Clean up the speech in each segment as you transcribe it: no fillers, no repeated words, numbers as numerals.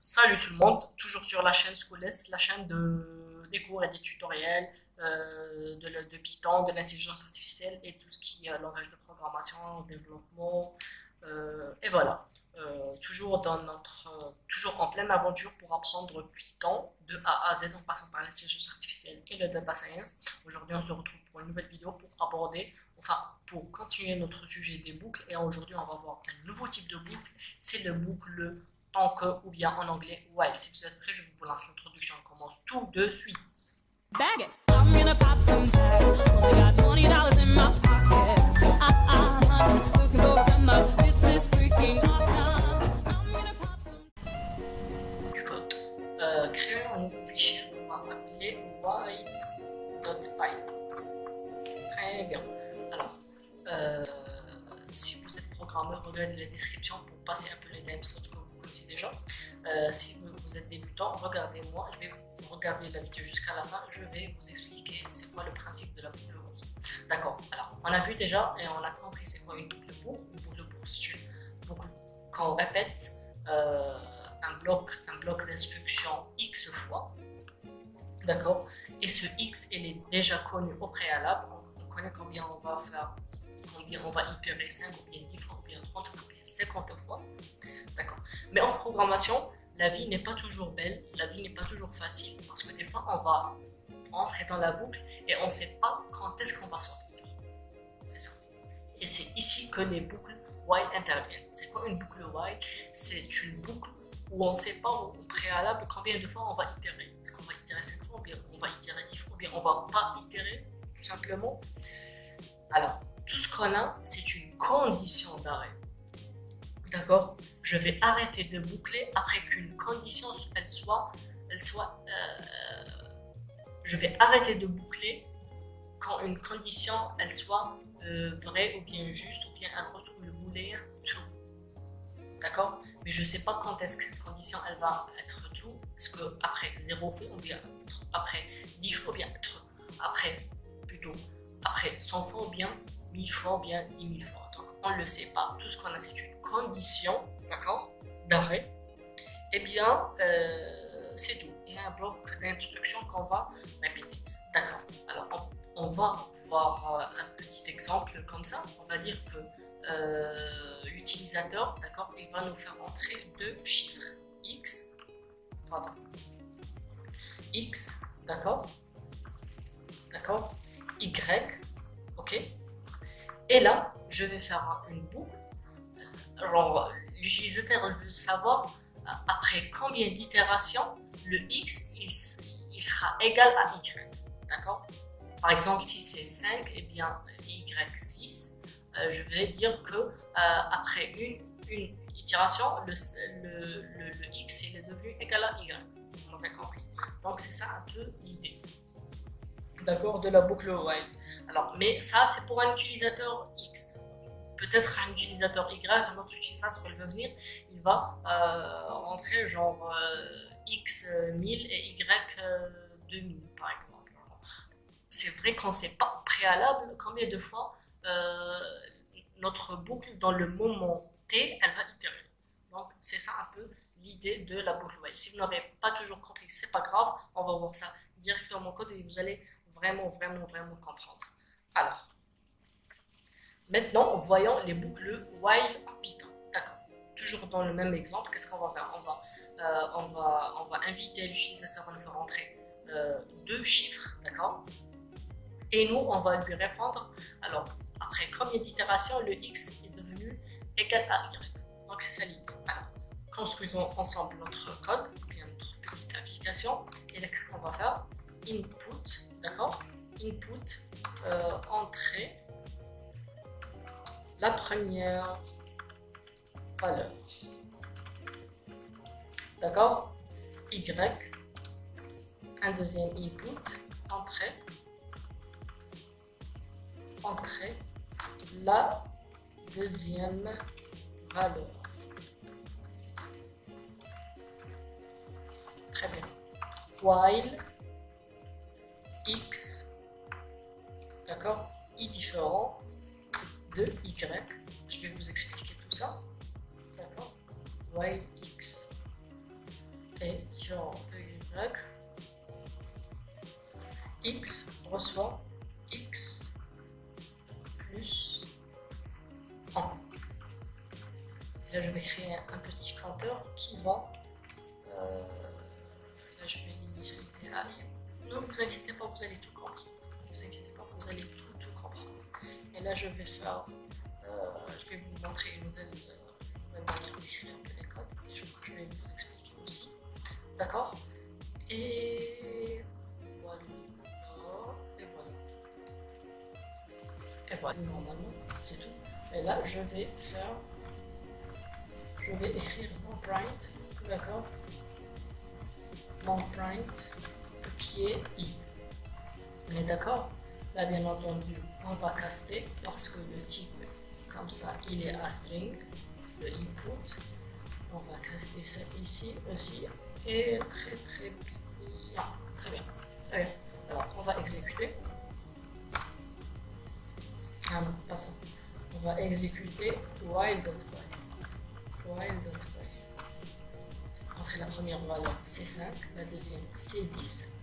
Salut tout le monde, toujours sur la chaîne Schoolless, la chaîne des cours et des tutoriels de Python, de l'intelligence artificielle et tout ce qui est langage de programmation, développement, et voilà. Toujours toujours en pleine aventure pour apprendre Python de A à Z en passant par l'intelligence artificielle et le data science. Aujourd'hui, on se retrouve pour une nouvelle vidéo pour continuer notre sujet des boucles. Et aujourd'hui, on va voir un nouveau type de boucle, c'est le boucle tant que ou bien en anglais while. Si vous êtes prêts, je vous lance l'introduction. On commence tout de suite. Bag it. I'm gonna pop some tags. Only got $20 in my pocket. Looking for a come. This is freaking awesome. I'm gonna pop some. Du code. Créer un nouveau fichier qu'on va appeler while.py. Très bien. Alors, si vous êtes programmeur, regardez la description pour passer un peu les time slots que vous connaissez déjà. Si vous êtes débutant, regardez-moi, je vais vous regarder la vidéo jusqu'à la fin, je vais vous expliquer c'est quoi le principe de la boucle while. D'accord, alors on a vu déjà et on a compris c'est quoi une boucle pour. Une boucle pour, c'est une boucle qu'on répète un bloc d'instruction X fois. D'accord, et ce X il est déjà connu au préalable, on connaît combien on va faire, combien on va itérer 5 ou bien 10 fois, ou bien 30 fois, ou bien 50 fois. D'accord. Mais en programmation, la vie n'est pas toujours belle, la vie n'est pas toujours facile, parce que des fois, on va entrer dans la boucle et on ne sait pas quand est-ce qu'on va sortir. C'est ça. Et c'est ici que les boucles while interviennent. C'est quoi une boucle while? C'est une boucle où on ne sait pas au préalable combien de fois on va itérer. Est-ce qu'on va itérer 5 fois, ou bien on va itérer 10 fois, ou bien on ne va pas itérer, tout simplement. Alors, tout ce qu'on a, c'est une condition d'arrêt. D'accord? Je vais arrêter de boucler après qu'une condition, je vais arrêter de boucler quand une condition, elle soit vraie ou bien juste, ou bien un retour le booléen true. D'accord? Mais je ne sais pas quand est-ce que cette condition, elle va être true. Est-ce que après 0 fois, ou bien après 10 fois, ou bien après 100 fois, ou bien 1000 fois, ou bien 10 000 fois. Donc, on ne le sait pas. Tout ce qu'on a, c'est une condition, d'accord, d'arrêt. Eh bien, c'est tout. Il y a un bloc d'instruction qu'on va répéter. D'accord. Alors, on va voir un petit exemple comme ça. On va dire que l'utilisateur, d'accord, il va nous faire entrer deux chiffres x, pardon, x, d'accord, y, ok. Et là, je vais faire une boucle. Alors, l'utilisateur veut savoir après combien d'itérations le x il sera égal à y. D'accord? Par exemple, si c'est 5, et bien y 6, je vais dire que après une itération, le x il est devenu égal à y. Vous m'avez compris. Donc, c'est ça un peu l'idée. D'accord, de la boucle while. Alors, mais ça, c'est pour un utilisateur X. Peut-être un utilisateur Y, un autre utilisateur, il va venir, il va rentrer genre X 1000 et Y 2000, par exemple. C'est vrai qu'on ne sait pas préalable combien de fois notre boucle, dans le moment T, elle va itérer. Donc, c'est ça un peu l'idée de la boucle while. Si vous n'avez pas toujours compris, c'est pas grave, on va voir ça directement en code et vous allez vraiment comprendre. Alors, maintenant, voyons les boucles while en Python. D'accord. Toujours dans le même exemple, qu'est-ce qu'on va faire? On va inviter l'utilisateur à nous faire entrer deux chiffres, d'accord? Et nous, on va lui répondre. Alors, après combien d'itérations le x est devenu égal à y? Donc, c'est ça l'idée. Alors, construisons ensemble notre code, bien notre petite application. Et là, qu'est-ce qu'on va faire? Input, d'accord? Input, entrée, la première valeur, d'accord? Y, un deuxième input, entrée, la deuxième valeur. Très bien. While x, d'accord, i différent de y. Je vais vous expliquer tout ça. D'accord. While x. et sur y, x reçoit x plus 1. Et là, je vais créer un petit compteur qui va... là, je vais l'initialiser là. Ne vous inquiétez pas, vous allez tout comprendre. Ne vous inquiétez pas, vous allez tout comprendre. Et là, je vais faire... je vais vous montrer une nouvelle manière d'écrire un peu les codes. Et je vais vous expliquer aussi. D'accord? Et voilà. Et voilà. Et voilà. Normalement, c'est tout. Et là, je vais écrire mon print, d'accord, mon print qui est i. On est d'accord? Là, bien entendu, on va caster parce que le type, comme ça, il est à string, le input. On va caster ça ici aussi. Et très bien. Très bien. Alors, on va exécuter. Ah non, pas ça. On va exécuter while.by. Entrer la première valeur c'est 5, la deuxième c'est 10.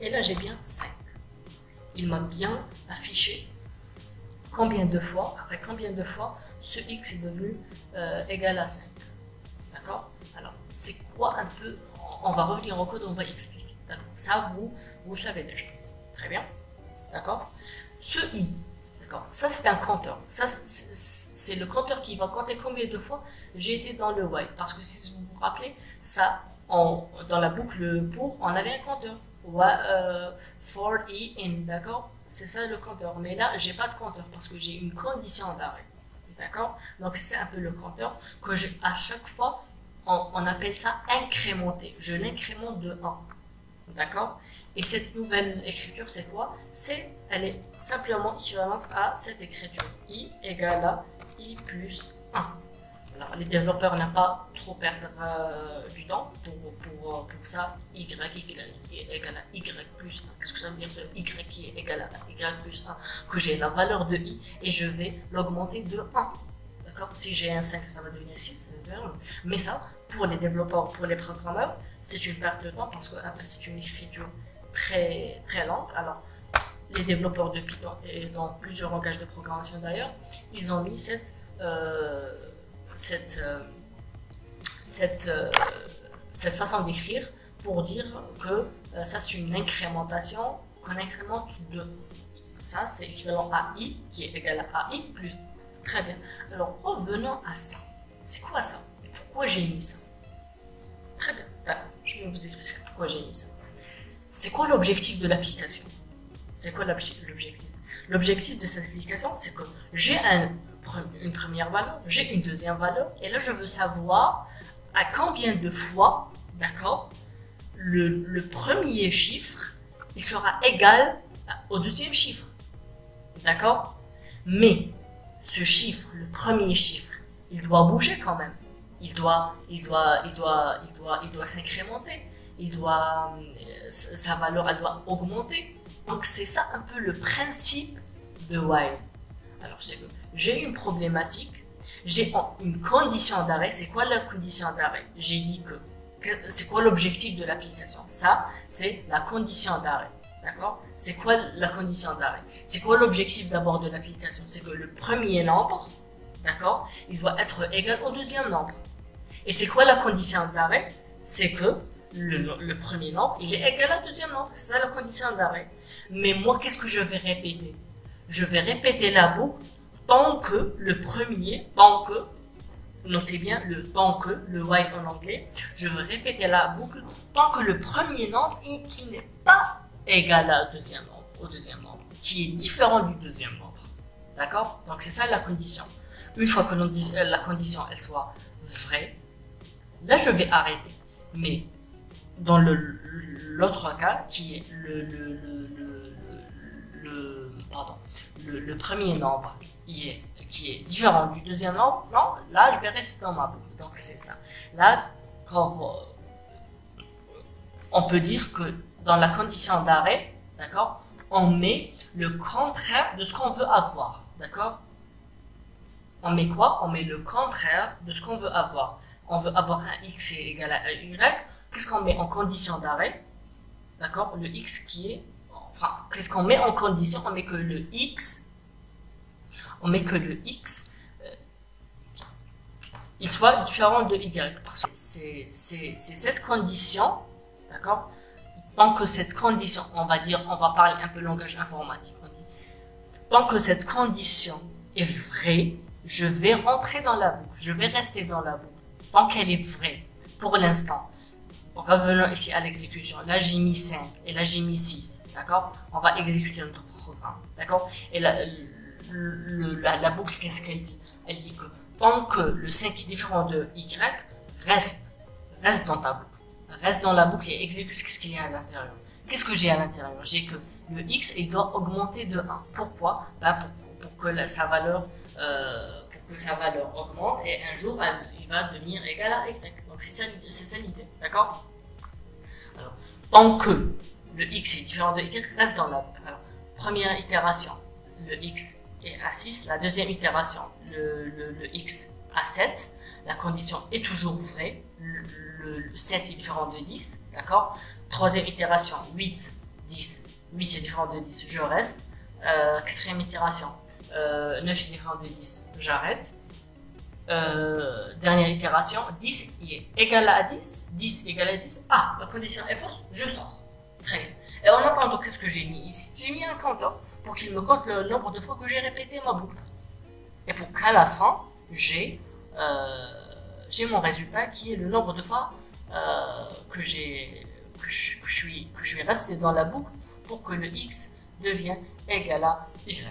Et là j'ai bien 5. Il m'a bien affiché combien de fois, après combien de fois ce x est devenu égal à 5. D'accord? Alors c'est quoi un peu, on va revenir au code, on va expliquer. D'accord? Ça vous le savez déjà. Très bien. D'accord? Ce i. Ça, c'est un compteur. Ça, c'est le compteur qui va compter combien de fois j'ai été dans le while. Parce que si vous vous rappelez, ça, dans la boucle pour, on avait un compteur. For i in, d'accord? C'est ça le compteur. Mais là, j'ai pas de compteur parce que j'ai une condition d'arrêt. D'accord? Donc, c'est un peu le compteur que j'ai à chaque fois, on appelle ça incrémenté. Je l'incrémente de 1. D'accord? Et cette nouvelle écriture, c'est quoi? Elle est simplement équivalente à cette écriture. I égale à I plus 1. Alors, les développeurs n'ont pas trop perdre du temps pour ça. Y égale à Y plus 1. Qu'est-ce que ça veut dire, ce Y qui est égal à Y plus 1? Que j'ai la valeur de I et je vais l'augmenter de 1. D'accord? Si j'ai un 5, ça va devenir 6. Mais ça, pour les développeurs, pour les programmeurs, c'est une perte de temps parce que c'est une écriture très lente. Alors, les développeurs de Python et dans plusieurs langages de programmation d'ailleurs, ils ont mis cette façon d'écrire pour dire que ça c'est une incrémentation qu'on incrémente de ça, c'est équivalent à i qui est égal à i plus. Très bien. Alors revenons à ça. C'est quoi ça? Et pourquoi j'ai mis ça? Très bien. D'accord. Je vais vous expliquer pourquoi j'ai mis ça. C'est quoi l'objectif de l'application? C'est quoi l'objectif? L'objectif de cette application, c'est que j'ai une première valeur, j'ai une deuxième valeur, et là je veux savoir à combien de fois, d'accord, le premier chiffre, il sera égal au deuxième chiffre. D'accord? Mais ce chiffre, le premier chiffre, il doit bouger quand même. Il doit s'incrémenter. Sa valeur, elle doit augmenter. Donc c'est ça un peu le principe de while. Alors c'est que j'ai une problématique, j'ai une condition d'arrêt. C'est quoi la condition d'arrêt? J'ai dit que c'est quoi l'objectif de l'application? Ça, c'est la condition d'arrêt. D'accord? C'est quoi la condition d'arrêt? C'est quoi l'objectif d'abord de l'application? C'est que le premier nombre, d'accord, il doit être égal au deuxième nombre. Et c'est quoi la condition d'arrêt? C'est que le premier nombre, il est égal au deuxième nombre. C'est ça la condition d'arrêt. Mais moi, qu'est-ce que je vais répéter? Je vais répéter la boucle tant que notez bien le while en anglais, je vais répéter la boucle tant que le premier nombre qui n'est pas égal au deuxième nombre, qui est différent du deuxième nombre. D'accord? Donc c'est ça la condition. Une fois que la condition elle soit vraie, là je vais arrêter. Mais dans l'autre cas qui est le premier nombre qui est différent du deuxième nombre, non, là je vais rester dans ma boucle. Donc c'est ça. Là, on peut dire que dans la condition d'arrêt, d'accord, on met le contraire de ce qu'on veut avoir, d'accord. on met quoi? On met le contraire de ce qu'on veut avoir. On veut avoir un x est égal à un y. Qu'est-ce qu'on met en condition d'arrêt? D'accord? Le x qui est... Enfin, qu'est-ce qu'on met en condition? On met que le x... il soit différent de y. Parce que c'est cette condition, d'accord? Tant que cette condition, on va parler un peu langage informatique, on dit, tant que cette condition est vraie, je vais rentrer dans la boucle, je vais rester dans la boucle, tant qu'elle est vraie, pour l'instant. Revenons ici à l'exécution, là j'ai mis 5 et là j'ai mis 6, d'accord? On va exécuter notre programme, d'accord? Et la boucle, qu'est-ce qu'elle dit? Elle dit que tant que le 5 est différent de y, reste dans ta boucle. Reste dans la boucle et exécute ce qu'il y a à l'intérieur. Qu'est-ce que j'ai à l'intérieur? J'ai que le x, il doit augmenter de 1. Pourquoi? Pour que sa valeur augmente et un jour, il va devenir égal à y. Donc c'est ça l'idée, d'accord? Alors, tant que le x est différent de y, reste dans la boucle. Alors, première itération, le x est à 6. La deuxième itération, le x à 7. La condition est toujours vraie. Le 7 est différent de 10, d'accord? Troisième itération, 8, 10. 8 est différent de 10, je reste. Quatrième itération, 9 est différent de 10, j'arrête. Dernière itération, 10 est égal à 10, 10 est égal à 10. Ah, la condition est fausse, je sors. Très bien. Et en attendant, qu'est-ce que j'ai mis ici? J'ai mis un compteur pour qu'il me compte le nombre de fois que j'ai répété ma boucle. Et pour qu'à la fin, j'ai mon résultat qui est le nombre de fois que je suis resté dans la boucle pour que le x devienne égal à y.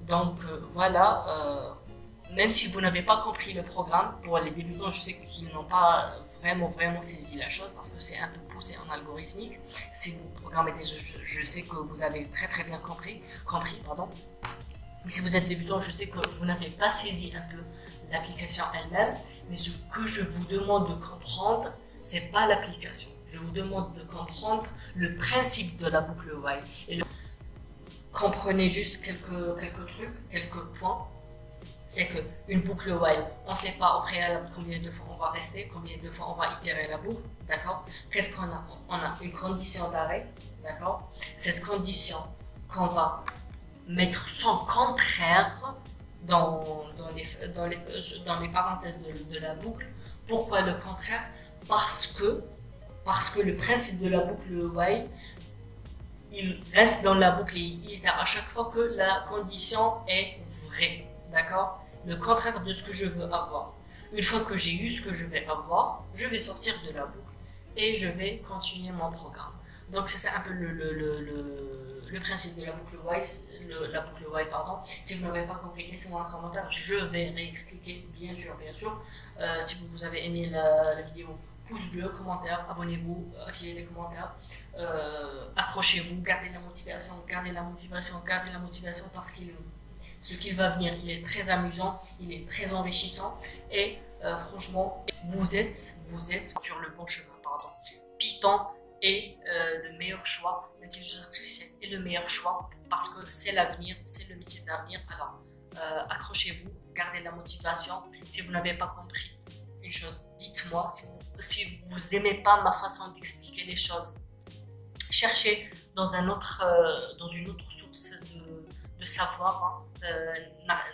Donc voilà, même si vous n'avez pas compris le programme, pour les débutants, je sais qu'ils n'ont pas vraiment saisi la chose parce que c'est un peu poussé en algorithmique. Si vous programmez déjà, je sais que vous avez très bien compris, pardon. Mais si vous êtes débutant, je sais que vous n'avez pas saisi un peu l'application elle-même, mais ce que je vous demande de comprendre, c'est pas l'application. Je vous demande de comprendre le principe de la boucle while. Et comprenez juste quelques trucs, quelques points. C'est qu'une boucle while, on ne sait pas au préalable combien de fois on va rester, combien de fois on va itérer la boucle, d'accord? Qu'est-ce qu'on a? On a une condition d'arrêt, d'accord? Cette condition qu'on va mettre son contraire dans les parenthèses de la boucle. Pourquoi le contraire? Parce que le principe de la boucle while, il reste dans la boucle et il est à chaque fois que la condition est vraie, d'accord? Le contraire de ce que je veux avoir. Une fois que j'ai eu ce que je vais avoir, je vais sortir de la boucle et je vais continuer mon programme. Donc c'est ça un peu le principe de la boucle while, pardon. Si vous n'avez pas compris, laissez-moi un commentaire, je vais réexpliquer, bien sûr. Si vous avez aimé la vidéo, pouce bleu, commentaire, abonnez-vous, activez les commentaires, accrochez-vous, gardez la motivation parce que ce qui va venir, il est très amusant, il est très enrichissant et franchement, vous êtes sur le bon chemin, pardon. Python est le meilleur choix, l'intelligence artificielle est le meilleur choix parce que c'est l'avenir, c'est le métier d'avenir. Alors, accrochez-vous, gardez la motivation. Si vous n'avez pas compris une chose, dites-moi. Si vous n'aimez pas ma façon d'expliquer les choses, cherchez dans une autre source de savoir.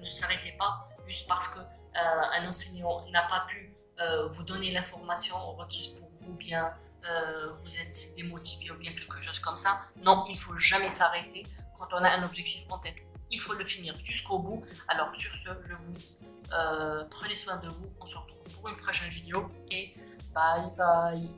Ne s'arrêtez pas juste parce que un enseignant n'a pas pu vous donner l'information requise pour vous, bien vous êtes démotivé ou bien quelque chose comme ça. Non, il ne faut jamais s'arrêter. Quand on a un objectif en tête, il faut le finir jusqu'au bout. Alors sur ce, je vous dis, prenez soin de vous. On se retrouve pour une prochaine vidéo et bye bye.